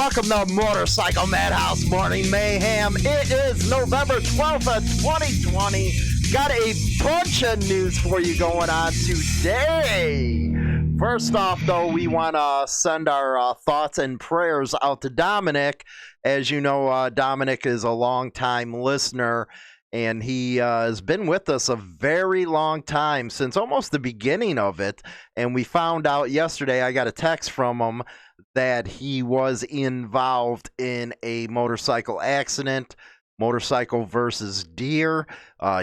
Welcome to Motorcycle Madhouse Morning Mayhem. It is November 12th of 2020. Got a bunch of news for you going on today. First off, though, we want to send our thoughts and prayers out to Dominic. As you know, Dominic is a longtime listener, and he has been with us a very long time, since almost the beginning of it. And we found out yesterday, I got a text from him, that he was involved in a motorcycle accident, motorcycle versus deer.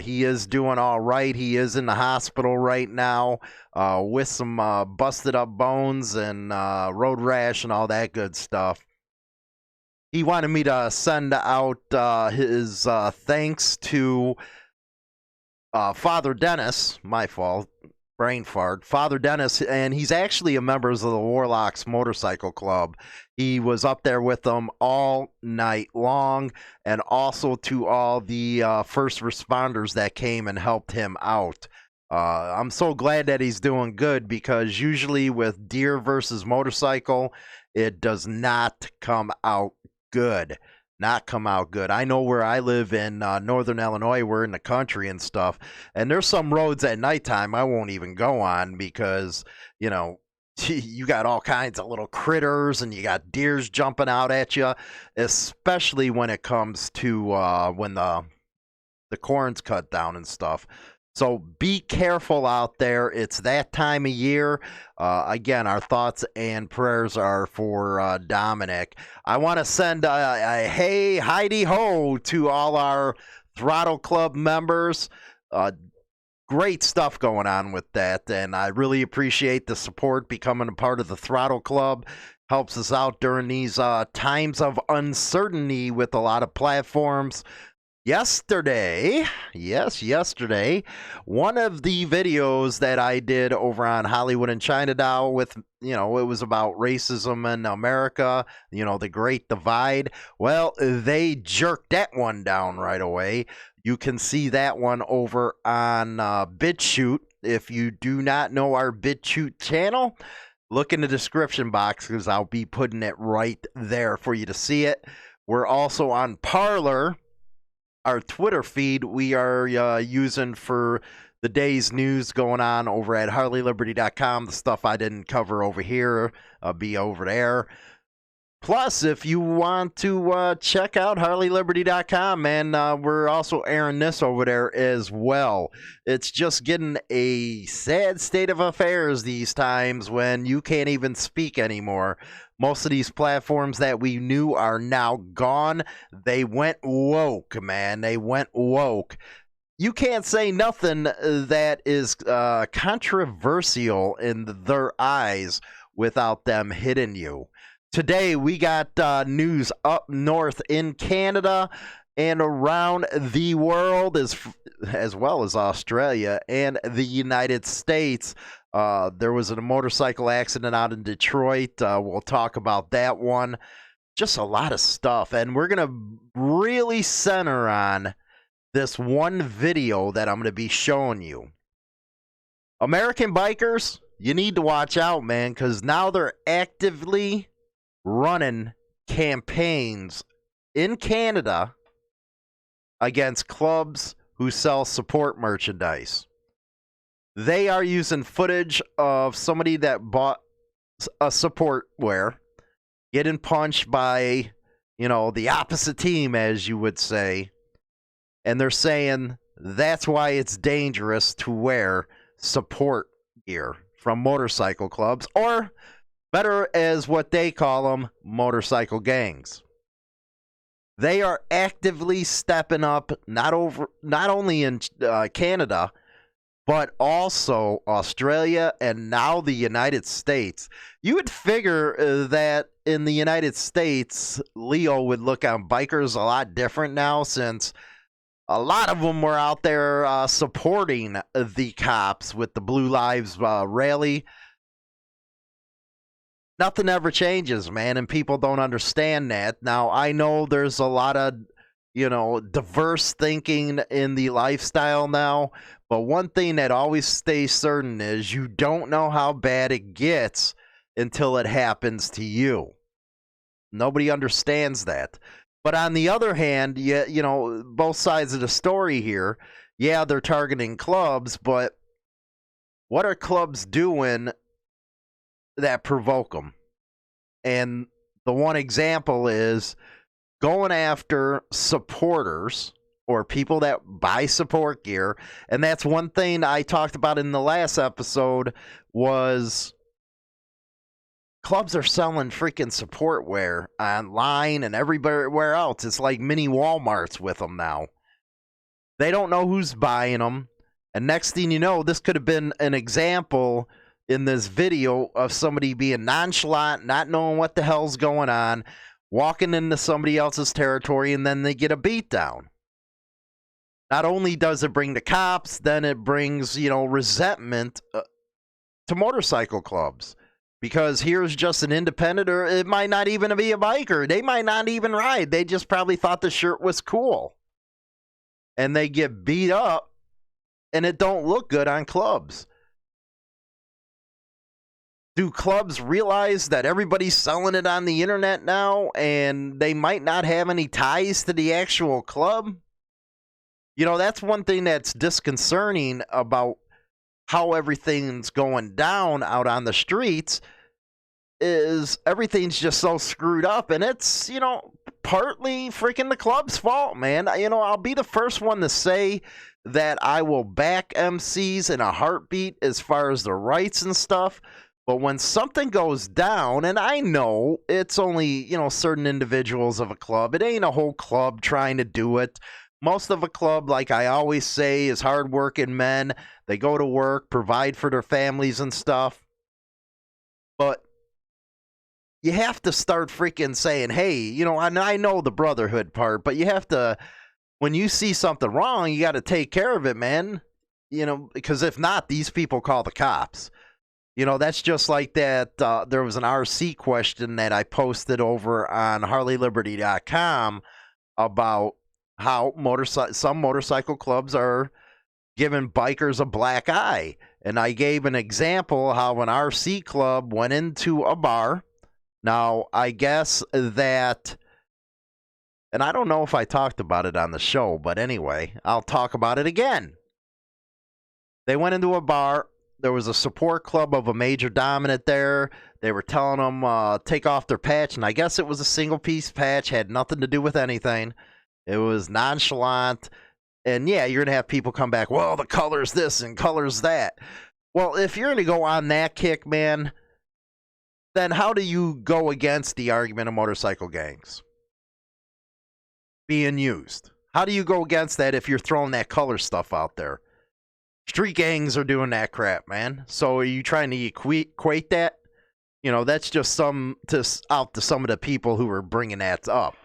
He is doing all right. He is in the hospital right now with some busted up bones and road rash and all that good stuff. He wanted me to send out his thanks to Father Dennis. My fault. Brain fart. Father Dennis, and he's actually a member of the Warlocks Motorcycle Club. He was up there with them all night long, and also to all the first responders that came and helped him out. I'm so glad that he's doing good, because usually with deer versus motorcycle, it does not come out good. Not come out good. I know where I live in northern Illinois, we're in the country and stuff, and there's some roads at nighttime I won't even go on, because, you know, you got all kinds of little critters and you got deers jumping out at you, especially when it comes to when the corn's cut down and stuff. So be careful out there. It's that time of year. Again, our thoughts and prayers are for Dominic. I want to send a hey, Heidi ho to all our Throttle Club members. Great stuff going on with that, and I really appreciate the support. Becoming a part of the Throttle Club helps us out during these times of uncertainty with a lot of platforms. Yesterday, one of the videos that I did over on Hollywood and Chinatown with, it was about racism in America, the Great Divide. Well, they jerked that one down right away. You can see that one over on BitChute. If you do not know our BitChute channel, look in the description box, because I'll be putting it right there for you to see it. We're also on Parler. Our Twitter feed we are using for the day's news going on over at HarleyLiberty.com. The stuff I didn't cover over here be over there. Plus, if you want to check out HarleyLiberty.com, man, we're also airing this over there as well. It's just getting a sad state of affairs these times when you can't even speak anymore. Most of these platforms that we knew are now gone. They went woke, man. They went woke. You can't say nothing that is controversial in their eyes without them hitting you. Today, we got news up north in Canada and around the world, as well as Australia and the United States. There was a motorcycle accident out in Detroit. We'll talk about that one. Just a lot of stuff. And we're going to really center on this one video that I'm going to be showing you. American bikers, you need to watch out, man, because now they're actively running campaigns in Canada against clubs who sell support merchandise. They are using footage of somebody that bought a support wear getting punched by, the opposite team, as you would say. And they're saying that's why it's dangerous to wear support gear from motorcycle clubs, or better as what they call them, motorcycle gangs. They are actively stepping up, not only in Canada, but also Australia and now the United States. You would figure that in the United States, Leo would look on bikers a lot different now, since a lot of them were out there supporting the cops with the Blue Lives rally. Nothing ever changes, man, and people don't understand that. Now, I know there's a lot of, diverse thinking in the lifestyle now, but one thing that always stays certain is you don't know how bad it gets until it happens to you. Nobody understands that. But on the other hand, you know, both sides of the story here, yeah, they're targeting clubs, but what are clubs doing that provoke them? And the one example is going after supporters or people that buy support gear. And that's one thing I talked about in the last episode was clubs are selling freaking support wear online and everywhere else. It's like mini Walmarts with them now. They don't know who's buying them. And next thing you know, this could have been an example in this video of somebody being nonchalant, not knowing what the hell's going on, walking into somebody else's territory, and then they get a beat down. Not only does it bring the cops, then it brings, you know, resentment to motorcycle clubs. Because here's just an independent, or it might not even be a biker. They might not even ride. They just probably thought the shirt was cool. And they get beat up, and it don't look good on clubs. Do clubs realize that everybody's selling it on the internet now, and they might not have any ties to the actual club? You know, that's one thing that's disconcerting about how everything's going down out on the streets, is everything's just so screwed up, and it's, you know, partly freaking the club's fault, man. You know, I'll be the first one to say that I will back MCs in a heartbeat as far as the rights and stuff, but when something goes down, and I know it's only, you know, certain individuals of a club, it ain't a whole club trying to do it. Most of a club, like I always say, is hardworking men. They go to work, provide for their families and stuff. But you have to start freaking saying, hey, you know, I know the brotherhood part, but you have to, when you see something wrong, you got to take care of it, man. You know, because if not, these people call the cops. You know, that's just like that. There was an RC question that I posted over on HarleyLiberty.com about how some motorcycle clubs are giving bikers a black eye. And I gave an example how an RC club went into a bar. Now, I guess that, and I don't know if I talked about it on the show, but anyway, I'll talk about it again. They went into a bar. There was a support club of a major dominant there. They were telling them take off their patch, and I guess it was a single-piece patch, had nothing to do with anything. It was nonchalant. And yeah, you're going to have people come back, well, the color's this and color's that. Well, if you're going to go on that kick, man, then how do you go against the argument of motorcycle gangs being used? How do you go against that if you're throwing that color stuff out there? Street gangs are doing that crap, man. So are you trying to equate that? You know, that's just out to some of the people who are bringing that up.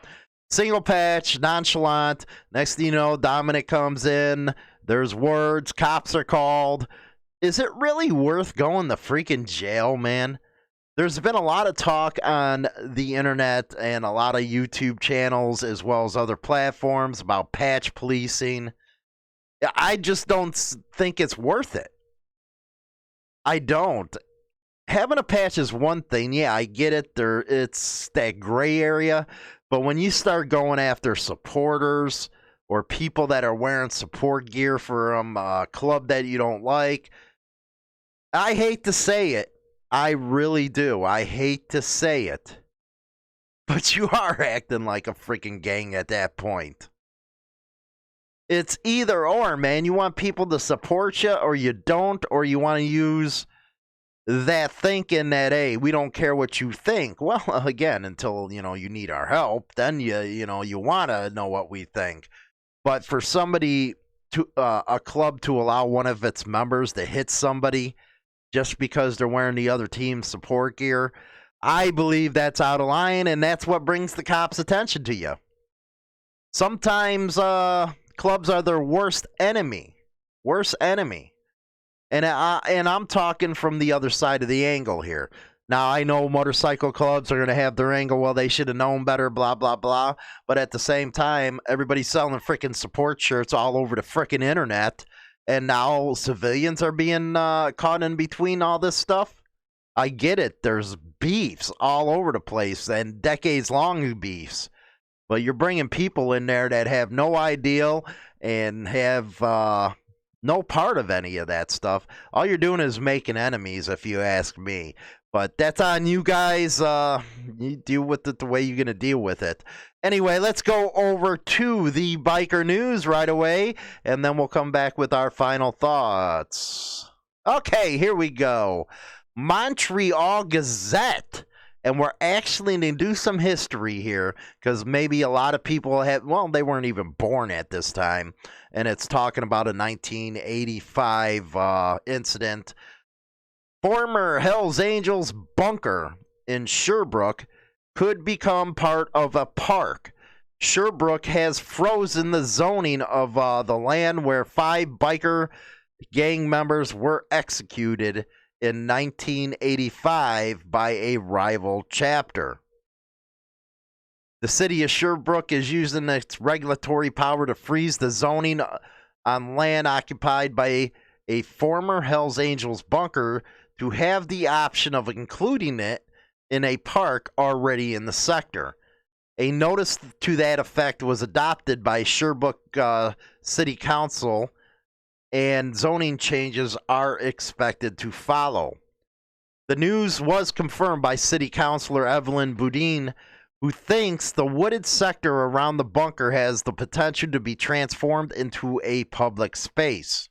Single patch, nonchalant. Next thing you know, Dominic comes in. There's words. Cops are called. Is it really worth going to freaking jail, man? There's been a lot of talk on the internet and a lot of YouTube channels as well as other platforms about patch policing. I just don't think it's worth it. I don't. Having a patch is one thing. Yeah, I get it. It's that gray area. But when you start going after supporters or people that are wearing support gear from a club that you don't like, I hate to say it. I really do. I hate to say it. But you are acting like a freaking gang at that point. It's either or, man. You want people to support you or you don't, or you want to use that thinking that, hey, we don't care what you think. Well, again, until, you know, you need our help, then you want to know what we think. But for somebody to a club to allow one of its members to hit somebody just because they're wearing the other team's support gear, I believe that's out of line, and that's what brings the cops' attention to you. Sometimes clubs are their worst enemy. And I'm talking from the other side of the angle here. Now, I know motorcycle clubs are going to have their angle, well, they should have known better, blah, blah, blah. But at the same time, everybody's selling freaking support shirts all over the freaking internet. And now civilians are being caught in between all this stuff. I get it. There's beefs all over the place and decades long beefs. But you're bringing people in there that have no idea and have no part of any of that stuff. All you're doing is making enemies, if you ask me. But that's on you guys. You deal with it the way you're going to deal with it. Anyway, let's go over to the biker news right away, and then we'll come back with our final thoughts. Okay, here we go. Montreal Gazette. And we're actually going to do some history here because maybe a lot of people they weren't even born at this time. And it's talking about a 1985 incident. Former Hells Angels bunker in Sherbrooke could become part of a park. Sherbrooke has frozen the zoning of the land where 5 biker gang members were executed in 1985 by a rival chapter. The city of Sherbrooke is using its regulatory power to freeze the zoning on land occupied by a former Hells Angels bunker to have the option of including it in a park already in the sector. A notice to that effect was adopted by Sherbrooke City Council, and zoning changes are expected to follow. The news was confirmed by City Councilor Evelyn Boudin, who thinks the wooded sector around the bunker has the potential to be transformed into a public space.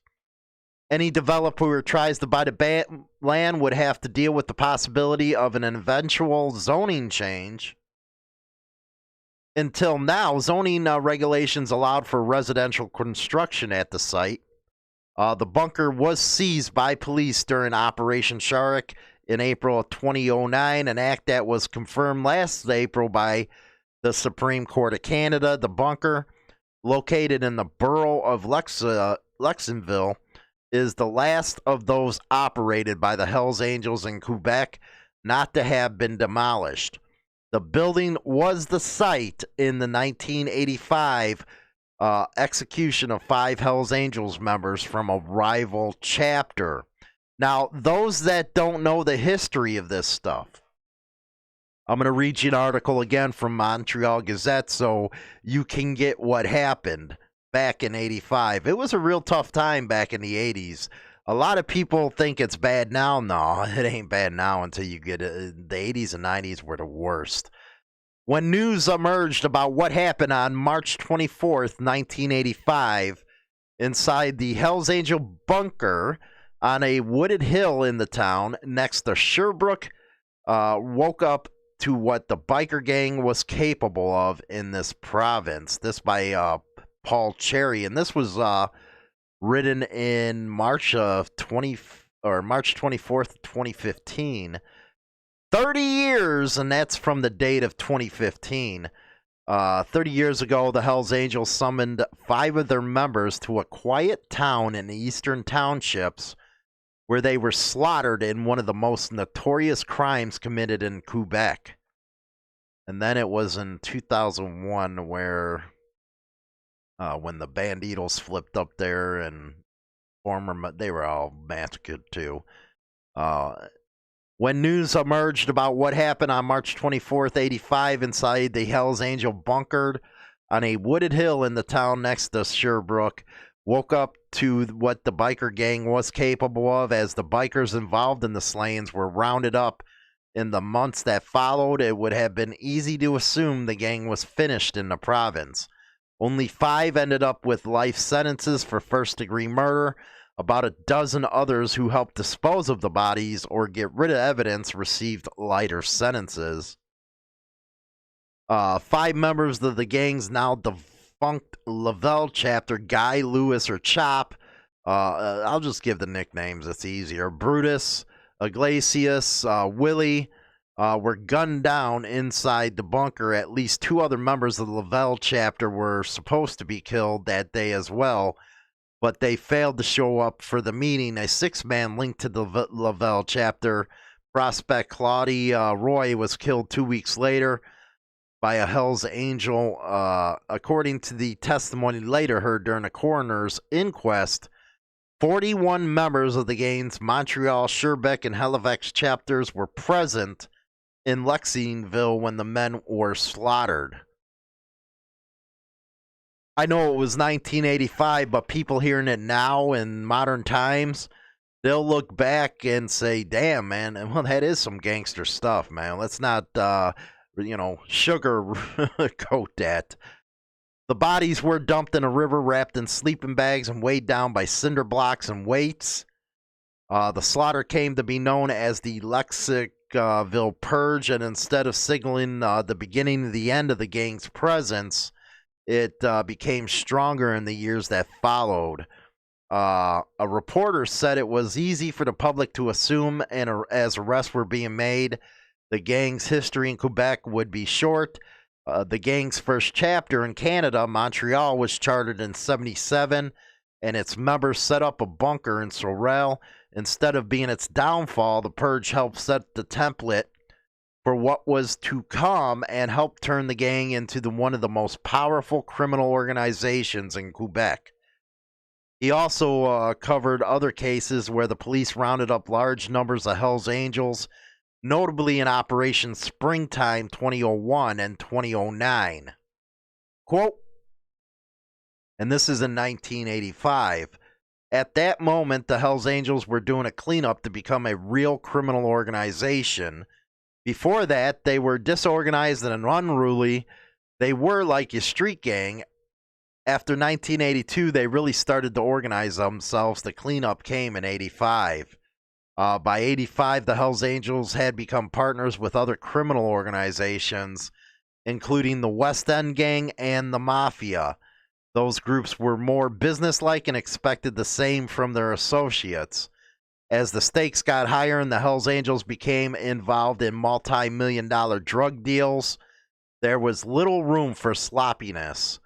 Any developer who tries to buy the land would have to deal with the possibility of an eventual zoning change. Until now, zoning regulations allowed for residential construction at the site. The bunker was seized by police during Operation Shark in April of 2009, an act that was confirmed last April by the Supreme Court of Canada. The bunker, located in the borough of Luxonville, is the last of those operated by the Hells Angels in Quebec not to have been demolished. The building was the site in the 1985 execution of 5 Hells Angels members from a rival chapter. Now, those that don't know the history of this stuff, I'm going to read you an article again from Montreal Gazette so you can get what happened back in 85. It was a real tough time back in the 80s. A lot of people think it's bad now. No, it ain't bad now until you get it. The 80s and 90s were the worst. When news emerged about what happened on March 24th, 1985, inside the Hells Angel bunker on a wooded hill in the town next to Sherbrooke, woke up to what the biker gang was capable of in this province. This by Paul Cherry, and this was written in March 24th, 2015. 30 years, and that's from the date of 2015. 30 years ago, the Hells Angels summoned 5 of their members to a quiet town in the eastern townships where they were slaughtered in one of the most notorious crimes committed in Quebec. And then it was in 2001 where when the Banditos flipped up there and they were all massacred too. When news emerged about what happened on March 24th, 85 inside the Hells Angel bunker on a wooded hill in the town next to Sherbrooke, woke up to what the biker gang was capable of as the bikers involved in the slayings were rounded up in the months that followed. It would have been easy to assume the gang was finished in the province. Only 5 ended up with life sentences for first-degree murder. About a dozen others who helped dispose of the bodies or get rid of evidence received lighter sentences. 5 members of the gang's now defunct Lavelle chapter, Guy, Lewis, or Chop, I'll just give the nicknames, it's easier, Brutus, Iglesias, Willie, were gunned down inside the bunker. At least 2 other members of the Lavelle chapter were supposed to be killed that day as well, but they failed to show up for the meeting. A 6-man linked to the Lavelle chapter, prospect Claudie Roy, was killed 2 weeks later by a Hells Angel. According to the testimony later heard during a coroner's inquest, 41 members of the gang's Montreal, Sherbrooke, and Halifax chapters were present in Lexingville when the men were slaughtered. I know it was 1985, but people hearing it now in modern times, they'll look back and say, damn, man, well, that is some gangster stuff, man. Let's not, sugarcoat that. The bodies were dumped in a river wrapped in sleeping bags and weighed down by cinder blocks and weights. The slaughter came to be known as the Lexingville Purge, and instead of signaling the beginning of the end of the gang's presence, it became stronger in the years that followed. A reporter said it was easy for the public to assume, and as arrests were being made, the gang's history in Quebec would be short. The gang's first chapter in Canada, Montreal, was chartered in 1977, and its members set up a bunker in Throttle. Instead of being its downfall, the purge helped set the template for what was to come and helped turn the gang into one of the most powerful criminal organizations in Quebec. He also covered other cases where the police rounded up large numbers of Hells Angels, notably in Operation Springtime 2001 and 2009. Quote, and this is in 1985, at that moment, the Hells Angels were doing a cleanup to become a real criminal organization. Before that, they were disorganized and unruly. They were like a street gang. After 1982, they really started to organize themselves. The cleanup came in 85. By 85, the Hells Angels had become partners with other criminal organizations, including the West End Gang and the Mafia. Those groups were more businesslike and expected the same from their associates. As the stakes got higher and the Hells Angels became involved in multi-million-dollar drug deals, there was little room for sloppiness.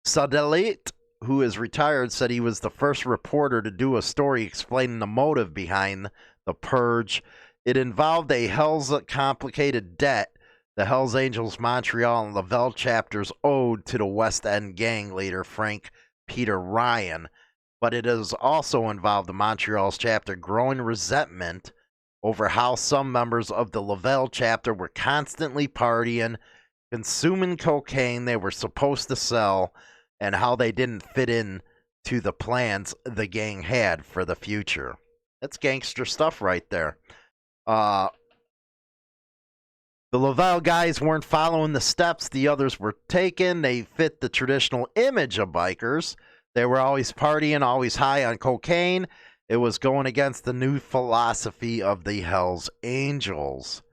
Sadelit, who is retired, said he was the first reporter to do a story explaining the motive behind the purge. It involved a hell's complicated debt the Hells Angels Montreal and Laval chapters owed to the West End gang leader Frank Peter Ryan, but it has also involved the Montreal's chapter growing resentment over how some members of the Laval chapter were constantly partying, consuming cocaine they were supposed to sell, and how they didn't fit in to the plans the gang had for the future. That's gangster stuff right there. The Laval guys weren't following the steps the others were taking. They fit the traditional image of bikers. They were always partying, always high on cocaine. It was going against the new philosophy of the Hells Angels.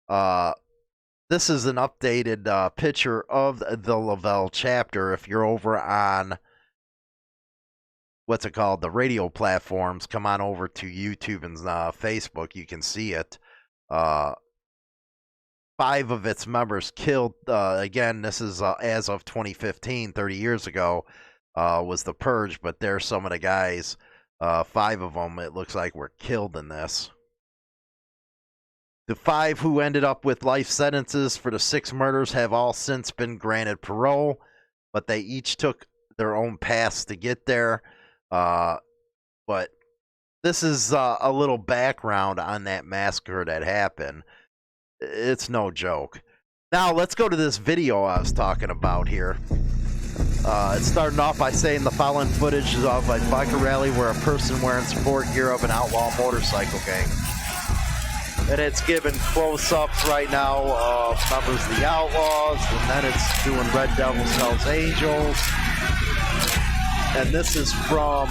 This is an updated picture of the Laval chapter. If you're over on, the radio platforms, come on over to YouTube and Facebook. You can see it. 5 of its members killed. Again, this is as of 2015, 30 years ago, was the purge, but there's some of the guys, 5 of them, it looks like, were killed in this. The 5 who ended up with life sentences for the 6 murders have all since been granted parole, but they each took their own paths to get there. But this is a little background on that massacre that happened. It's no joke. Now, let's go to this video I was talking about here. It's starting off by saying the following footage is of a biker rally where a person wearing support gear of an outlaw motorcycle gang. And it's giving close-ups right now of members of the Outlaws, and then it's doing Red Devils, Hells Angels. And this is from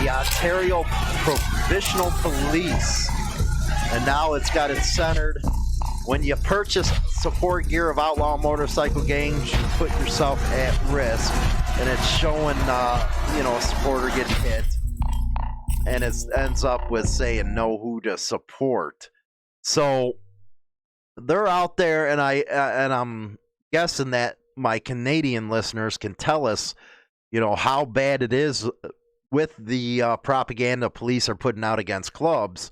the Ontario Provincial Police. And now it's got it centered. When you purchase support gear of outlaw motorcycle gangs, you put yourself at risk. And it's showing, a supporter getting hit. And it ends up with saying know who to support. So they're out there, and I'm guessing that my Canadian listeners can tell us, how bad it is with the propaganda police are putting out against clubs.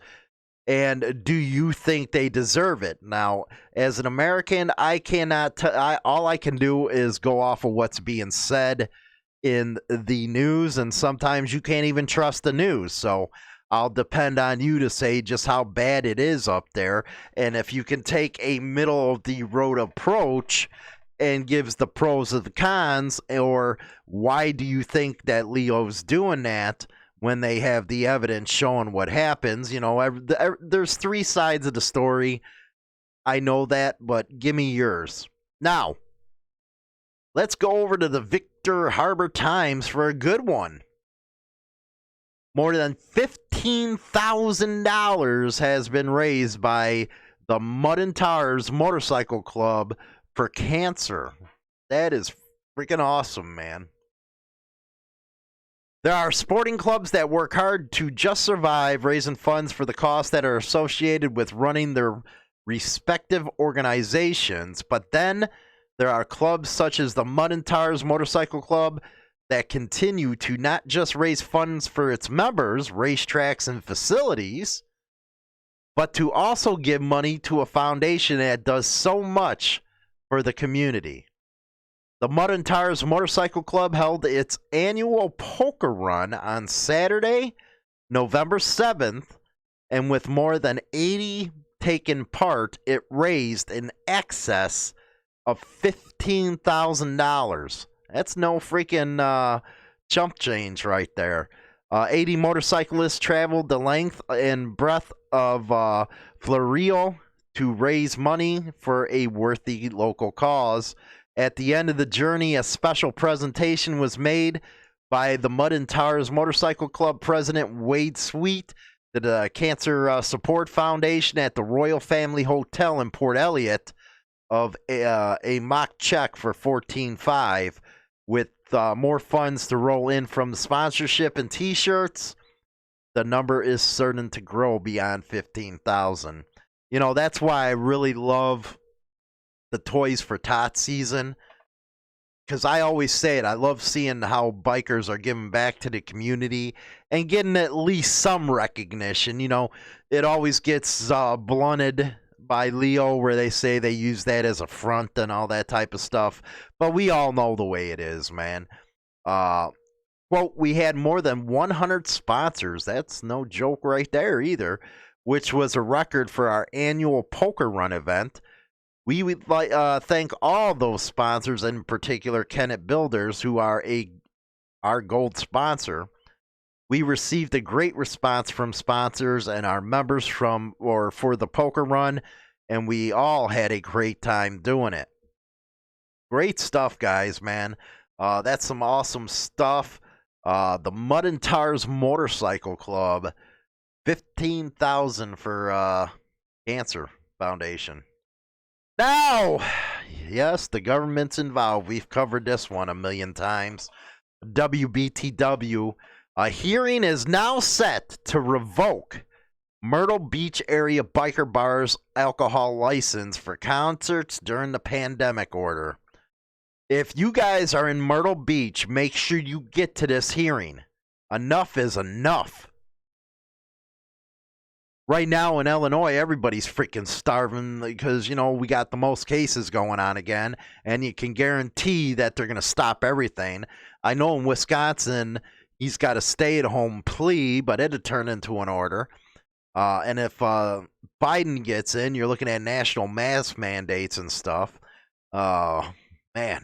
And do you think they deserve it? Now, as an American, I cannot. All I can do is go off of what's being said. in the news, and sometimes you can't even trust the news. So I'll depend on you to say just how bad it is up there. And if you can take a middle of the road approach and gives the pros and the cons, or why do you think that Leo's doing that when they have the evidence showing what happens? There's three sides of the story. I know that, but give me yours. Now, let's go over to the Victor Harbor Times for a good one. More than $15,000 has been raised by the Mud and Tars Motorcycle Club for cancer. That is freaking awesome, man. There are sporting clubs that work hard to just survive, raising funds for the costs that are associated with running their respective organizations. But then there are clubs such as the Mud and Tars Motorcycle Club that continue to not just raise funds for its members, racetracks, and facilities, but to also give money to a foundation that does so much for the community. The Mud and Tars Motorcycle Club held its annual poker run on Saturday, November 7th, and with more than 80 taken part, it raised in excess of $15,000. That's no freaking chump change right there. 80 motorcyclists traveled the length and breadth of Florio to raise money for a worthy local cause. At the end of the journey, a special presentation was made by the Mud and Tars Motorcycle Club president Wade Sweet to the Cancer Support Foundation at the Royal Family Hotel in Port Elliot of a mock check for $14,500, with more funds to roll in from the sponsorship and T-shirts. The number is certain to grow beyond 15,000. That's why I really love the Toys for Tots season, because I always say it. I love seeing how bikers are giving back to the community and getting at least some recognition. It always gets blunted by Leo, where they say they use that as a front and all that type of stuff. But we all know the way it is, man. Quote, we had more than 100 sponsors. That's no joke right there either, which was a record for our annual poker run event. We would thank all those sponsors, in particular Kennett Builders, who are our gold sponsor. We received a great response from sponsors and our members for the poker run, and we all had a great time doing it. Great stuff, guys, man. That's some awesome stuff. The Mud and Tars Motorcycle Club, $15,000 for Cancer Foundation. Now, yes, the government's involved. We've covered this one a million times. WBTW. A hearing is now set to revoke Myrtle Beach area biker bar's alcohol license for concerts during the pandemic order. If you guys are in Myrtle Beach, make sure you get to this hearing. Enough is enough. Right now in Illinois, everybody's freaking starving because, we got the most cases going on again, and you can guarantee that they're going to stop everything. I know in Wisconsin, he's got a stay-at-home plea, but it'll turn into an order. And if Biden gets in, you're looking at national mask mandates and stuff. Man.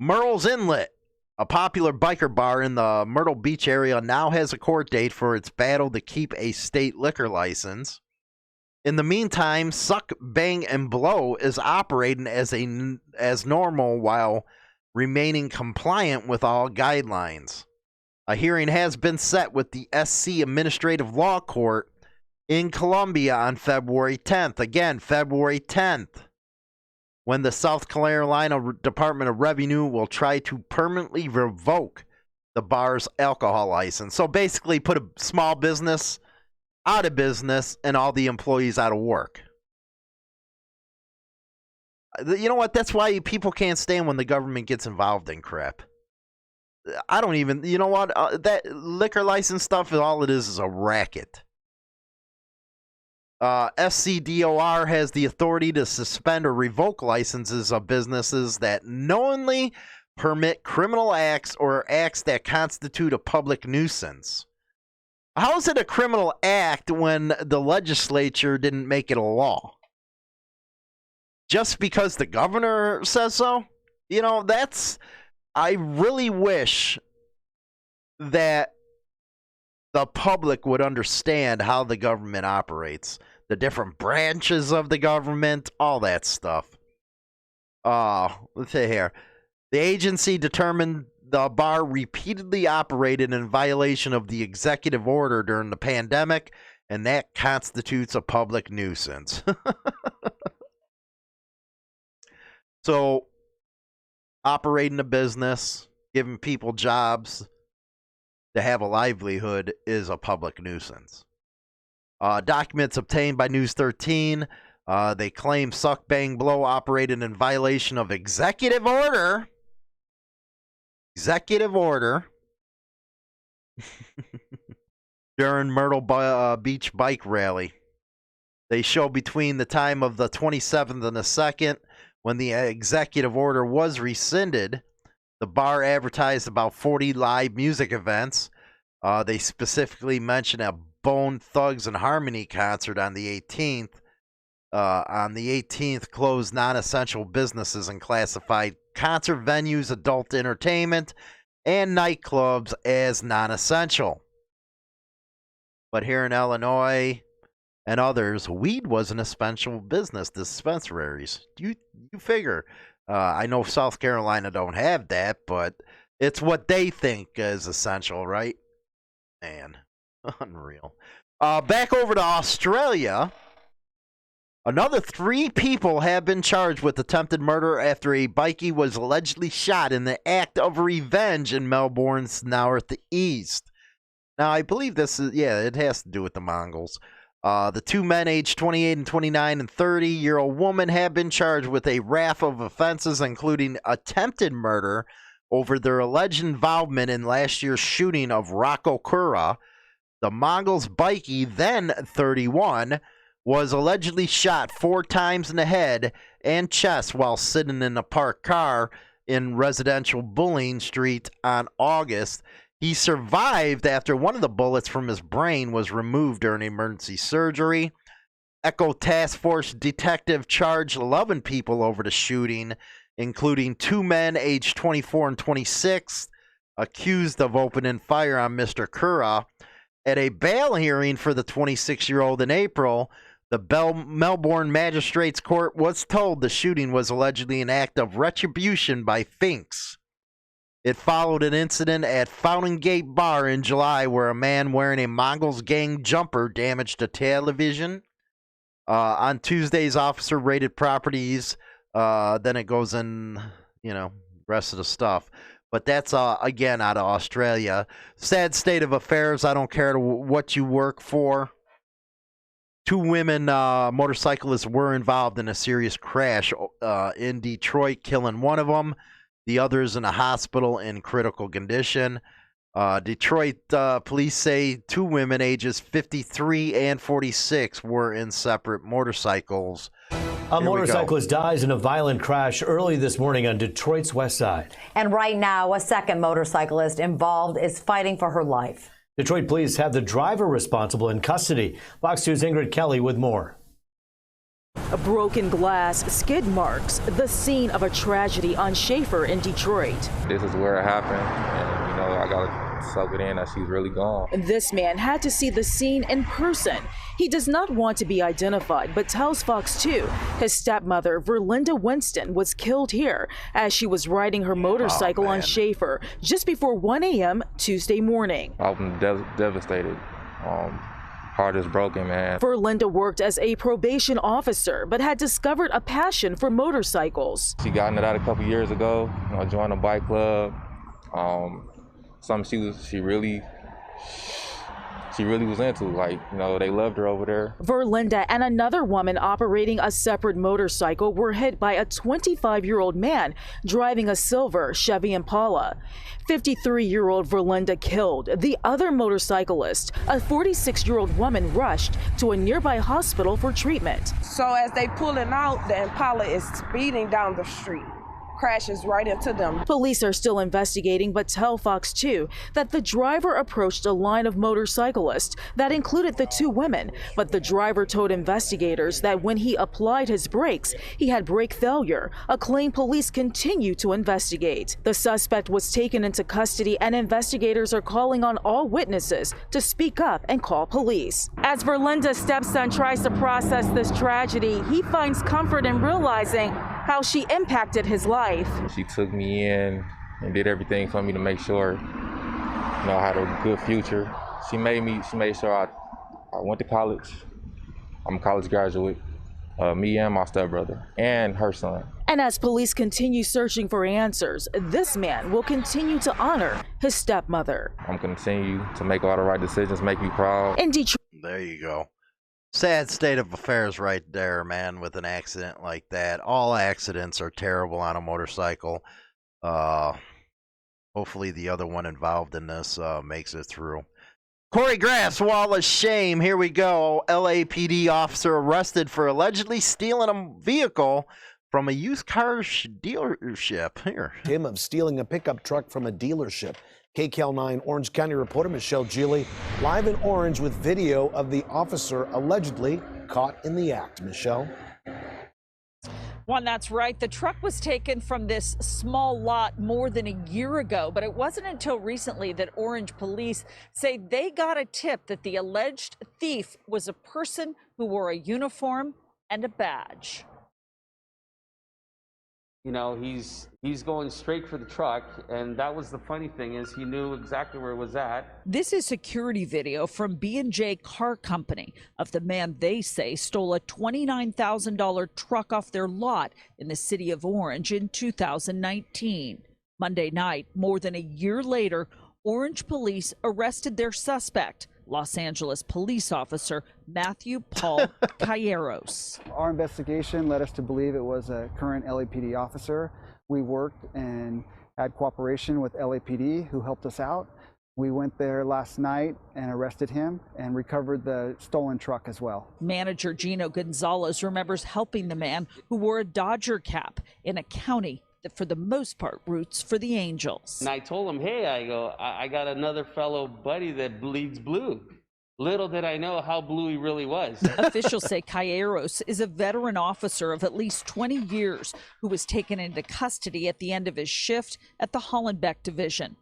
Myrtle's Inlet, a popular biker bar in the Myrtle Beach area, now has a court date for its battle to keep a state liquor license. In the meantime, Suck, Bang, and Blow is operating as normal while remaining compliant with all guidelines. A hearing has been set with the SC Administrative Law Court in Columbia on February 10th. Again, February 10th. When the South Carolina Department of Revenue will try to permanently revoke the bar's alcohol license. So basically put a small business out of business and all the employees out of work. You know what? That's why people can't stand when the government gets involved in crap. I don't even, you know what? That liquor license stuff, all it is a racket. SCDOR has the authority to suspend or revoke licenses of businesses that knowingly permit criminal acts or acts that constitute a public nuisance. How is it a criminal act when the legislature didn't make it a law? Just because the governor says so? You know, I really wish that the public would understand how the government operates, the different branches of the government, all that stuff. Let's see here. The agency determined the bar repeatedly operated in violation of the executive order during the pandemic, and that constitutes a public nuisance. So, operating a business, giving people jobs to have a livelihood is a public nuisance. Documents obtained by News 13, they claim Suck Bang Blow operated in violation of executive order. Executive order. During Myrtle Beach bike rally. They show between the time of the 27th and the 2nd, when the executive order was rescinded, the bar advertised about 40 live music events. They specifically mention a Bone Thugs and Harmony concert on the 18th. On the 18th, closed non-essential businesses and classified concert venues, adult entertainment, and nightclubs as non-essential. But here in Illinois and others, weed was an essential business, dispensaries. You figure. I know South Carolina don't have that, but it's what they think is essential, right? Man, unreal. Back over to Australia. Another 3 people have been charged with attempted murder after a bikie was allegedly shot in the act of revenge in Melbourne's northeast. Now, I believe this is, it has to do with the Mongols. The 2 men, aged 28 and 29 and 30-year-old woman, have been charged with a raft of offenses, including attempted murder, over their alleged involvement in last year's shooting of Rocco Kura. The Mongols bikie, then 31, was allegedly shot 4 times in the head and chest while sitting in a parked car in residential Bulling Street on August. He survived after one of the bullets from his brain was removed during emergency surgery. Echo Task Force detective charged 11 people over the shooting, including 2 men aged 24 and 26, accused of opening fire on Mr. Kura. At a bail hearing for the 26-year-old in April, the Melbourne Magistrates Court was told the shooting was allegedly an act of retribution by Finks. It followed an incident at Fountain Gate Bar in July where a man wearing a Mongols gang jumper damaged a television. On Tuesdays, officer raided properties. Then it goes in, rest of the stuff. But that's, again, out of Australia. Sad state of affairs. I don't care what you work for. 2 women motorcyclists were involved in a serious crash in Detroit, killing one of them. The other is in a hospital in critical condition. Detroit police say 2 women ages 53 and 46 were in separate motorcycles. A motorcyclist dies in a violent crash early this morning on Detroit's west side. And right now, a second motorcyclist involved is fighting for her life. Detroit police have the driver responsible in custody. Fox 2's Ingrid Kelly with more. A broken glass, skid marks, the scene of a tragedy on Schaefer in Detroit. This is where it happened, and I gotta soak it in that she's really gone. This man had to see the scene in person. He does not want to be identified, but tells Fox 2 his stepmother, Verlinda Winston, was killed here as she was riding her motorcycle on Schaefer just before 1 a.m. Tuesday morning. I'm devastated. Heart is broken, man. Verlinda worked as a probation officer, but had discovered a passion for motorcycles. She got into that a couple years ago. Joined a bike club. Something she really was into. They loved her over there. Verlinda and another woman operating a separate motorcycle were hit by a 25-year-old man driving a silver Chevy Impala. 53-year-old Verlinda killed. The other motorcyclist, a 46-year-old woman, rushed to a nearby hospital for treatment. So as they pulling out, the Impala is speeding down the street, crashes right into them. Police are still investigating, but tell Fox 2 that the driver approached a line of motorcyclists that included the two women, but the driver told investigators that when he applied his brakes, he had brake failure, a claim police continue to investigate. The suspect was taken into custody, and investigators are calling on all witnesses to speak up and call police. As Verlinda's stepson tries to process this tragedy, he finds comfort in realizing how she impacted his life. She took me in and did everything for me to make sure, I had a good future. She made sure I went to college. I'm a college graduate. Me and my stepbrother and her son. And as police continue searching for answers, this man will continue to honor his stepmother. I'm continue to make all the right decisions, make me proud. In Detroit. There you go. Sad state of affairs right there, man, with an accident like that. All accidents are terrible on a motorcycle. Hopefully the other one involved in this makes it through. Corey Grass, wall of shame. Here we go. LAPD officer arrested for allegedly stealing a vehicle from a used car dealership. Here. Him of stealing a pickup truck from a dealership. KCAL 9 Orange County reporter Michelle Geely live in Orange with video of the officer allegedly caught in the act. Michelle. One, that's right. The truck was taken from this small lot more than a year ago, but it wasn't until recently that Orange police say they got a tip that the alleged thief was a person who wore a uniform and a badge. He's going straight for the truck, and that was the funny thing is he knew exactly where it was at. This is security video from B&J Car Company of the man they say stole a $29,000 truck off their lot in the city of Orange in 2019. Monday night, more than a year later, Orange police arrested their suspect, Los Angeles police officer Matthew Paul Calleros. Our investigation led us to believe it was a current LAPD officer. We worked and had cooperation with LAPD, who helped us out. We went there last night and arrested him and recovered the stolen truck as well. Manager Gino Gonzalez remembers helping the man who wore a Dodger cap in a county that for the most part roots for the Angels. And I told him, hey, I got another fellow buddy that bleeds blue. Little did I know how blue he really was. Officials say Calleros is a veteran officer of at least 20 years who was taken into custody at the end of his shift at the Hollenbeck Division.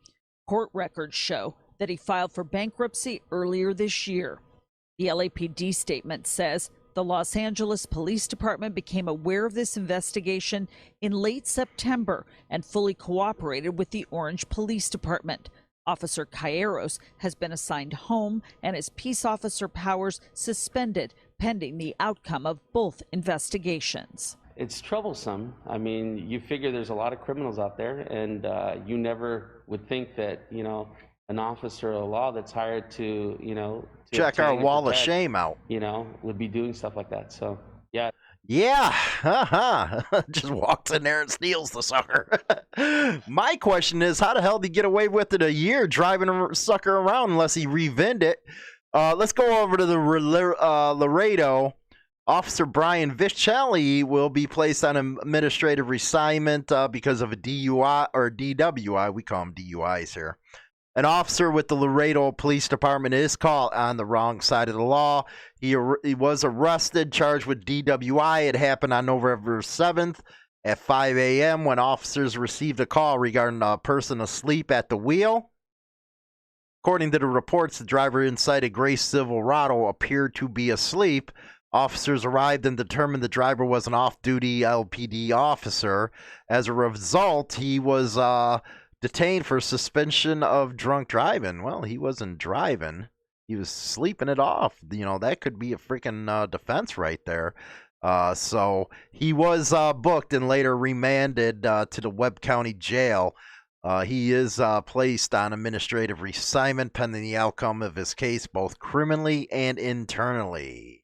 Court records show that he filed for bankruptcy earlier this year. The LAPD statement says the Los Angeles Police Department became aware of this investigation in late September and fully cooperated with the Orange Police Department. Officer Calleros has been assigned home and his peace officer powers suspended pending the outcome of both investigations. It's troublesome. I mean, you figure there's a lot of criminals out there, and you never would think that, an officer of the law that's hired to check our wall of shame out, would be doing stuff like that. So, yeah. Yeah, just walks in there and steals the sucker. My question is, how the hell did he get away with it a year driving a sucker around unless he revinned it? Let's go over to the Laredo. Officer Brian Vichelli will be placed on administrative assignment because of a DUI or DWI. We call them DUIs here. An officer with the Laredo Police Department is caught on the wrong side of the law. He was arrested, charged with DWI. It happened on November 7th at 5 a.m. when officers received a call regarding a person asleep at the wheel. According to the reports, the driver inside a gray Silverado appeared to be asleep. Officers arrived and determined the driver was an off-duty LPD officer. As a result, he was detained for suspension of drunk driving. Well, he wasn't driving. He was sleeping it off. That could be a freaking defense right there. So he was booked and later remanded to the Webb County Jail. He is placed on administrative assignment pending the outcome of his case, both criminally and internally.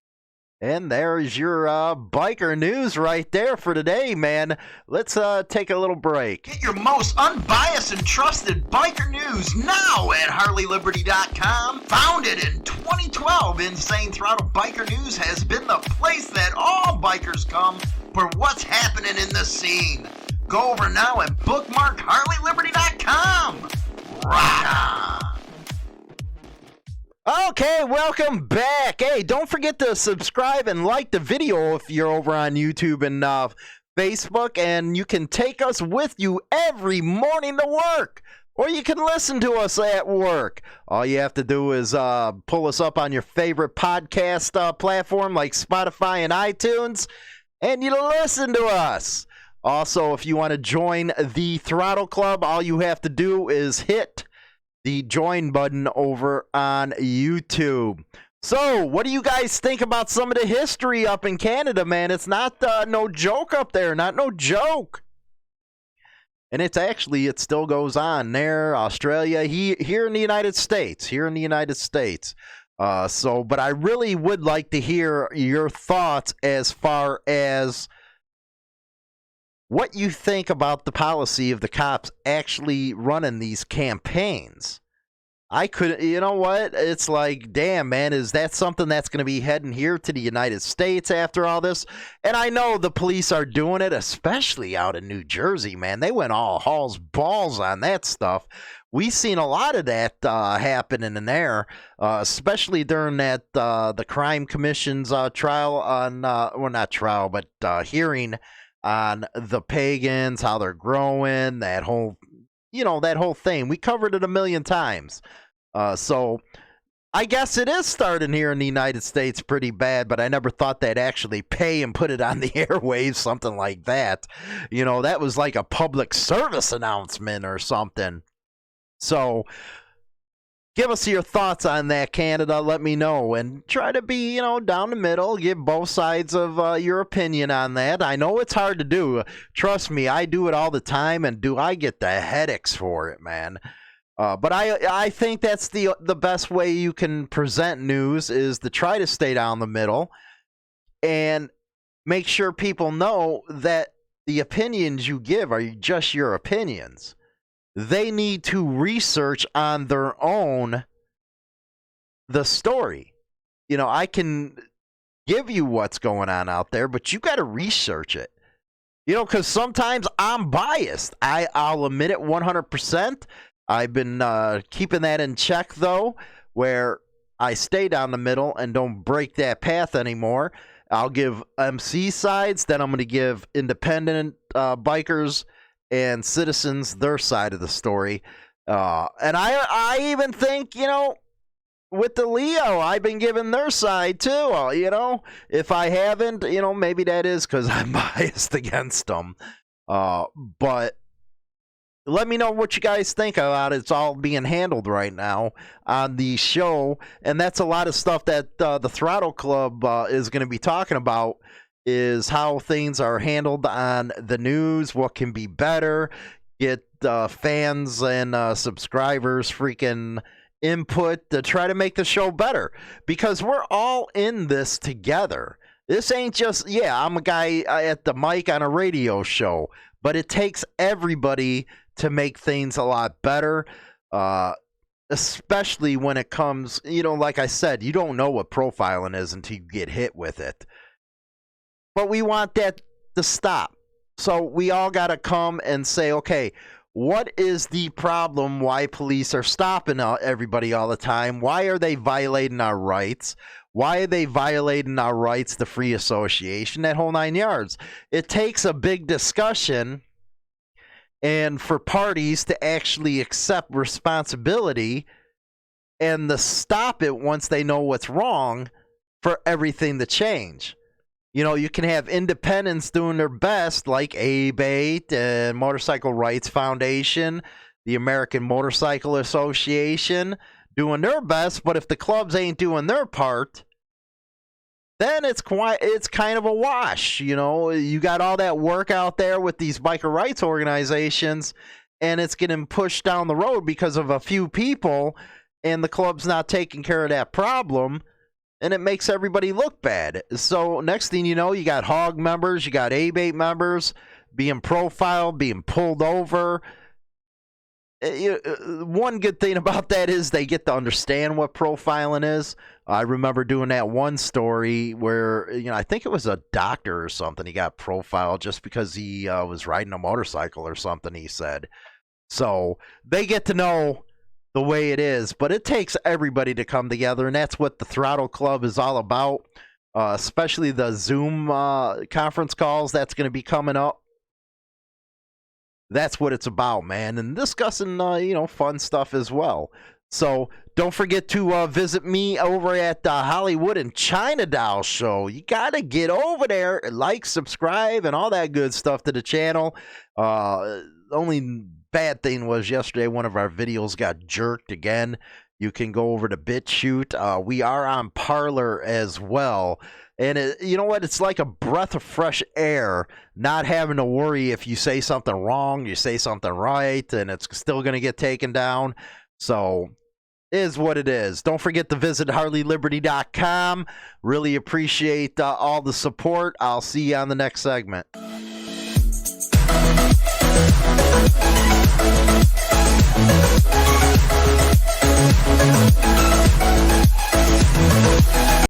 And there's your biker news right there for today, man. Let's take a little break. Get your most unbiased and trusted biker news now at HarleyLiberty.com. Founded in 2012, Insane Throttle Biker News has been the place that all bikers come for what's happening in the scene. Go over now and bookmark HarleyLiberty.com. Right on. Okay, welcome back. Hey, don't forget to subscribe and like the video if you're over on YouTube and Facebook, and you can take us with you every morning to work, or you can listen to us at work. All you have to do is pull us up on your favorite podcast platform like Spotify and iTunes, and you listen to us. Also, if you want to join the Throttle Club, all you have to do is hit the join button over on YouTube. So, what do you guys think about some of the history up in Canada, man? It's not no joke up there, not no joke. And it's actually, it still goes on there, Australia, here in the United States, but I really would like to hear your thoughts as far as what you think about the policy of the cops actually running these campaigns. I could, you know what? It's like, damn, man, is that something that's going to be heading here to the United States after all this? And I know the police are doing it, especially out in New Jersey, man. They went all halls balls on that stuff. We've seen a lot of that happening in there, especially during that the Crime Commission's trial on, well, not trial, but hearing on the pagans, how they're growing, that whole, that whole thing. We covered it a million times. So I guess it is starting here in the United States pretty bad, but I never thought they'd actually pay and put it on the airwaves, something like that. That was like a public service announcement or something. So give us your thoughts on that, Canada. Let me know, and try to be, down the middle. Give both sides of your opinion on that. I know it's hard to do. Trust me, I do it all the time, and I get the headaches for it, man. But I think that's the best way you can present news, is to try to stay down the middle and make sure people know that the opinions you give are just your opinions. They need to research on their own the story. I can give you what's going on out there, but you got to research it. Because sometimes I'm biased. I'll admit it 100%. I've been keeping that in check, though, where I stay down the middle and don't break that path anymore. I'll give MC sides, then I'm going to give independent bikers and citizens their side of the story. And I even think, with the Leo, I've been giving their side too. If I haven't, maybe that is because I'm biased against them. But let me know what you guys think about it. It's all being handled right now on the show. And that's a lot of stuff that the Throttle Club is going to be talking about, is how things are handled on the news, what can be better, get fans and subscribers freaking input to try to make the show better, because we're all in this together. This ain't just, I'm a guy at the mic on a radio show, but it takes everybody to make things a lot better, especially when it comes, like I said, you don't know what profiling is until you get hit with it. But we want that to stop. So we all got to come and say, okay, what is the problem? Why police are stopping everybody all the time? Why are they violating our rights? Why are they violating our rights to free association? That whole 9 yards. It takes a big discussion and for parties to actually accept responsibility and to stop it once they know what's wrong, for everything to change. You can have independents doing their best, like ABATE and Motorcycle Rights Foundation, the American Motorcycle Association, doing their best. But if the clubs ain't doing their part, then it's kind of a wash. You got all that work out there with these biker rights organizations, and it's getting pushed down the road because of a few people, and the club's not taking care of that problem. And it makes everybody look bad. So next thing you know, you got HOG members, you got ABATE members being profiled, being pulled over. one good thing about that is they get to understand what profiling is. I remember doing that one story where, I think it was a doctor or something. He got profiled just because he was riding a motorcycle or something, he said. So they get to know the way it is, but it takes everybody to come together, and that's what the Throttle Club is all about, especially the Zoom conference calls that's going to be coming up. That's what it's about, man, and discussing, fun stuff as well. So don't forget to visit me over at the Hollywood and China Doll Show. You got to get over there and like, subscribe, and all that good stuff to the channel. Only bad thing was yesterday one of our videos got jerked again. You can go over to BitChute. We are on Parler as well. And you know what? It's like a breath of fresh air, not having to worry if you say something wrong, you say something right, and it's still going to get taken down. So it is what it is. Don't forget to visit HarleyLiberty.com. Really appreciate all the support. I'll see you on the next segment.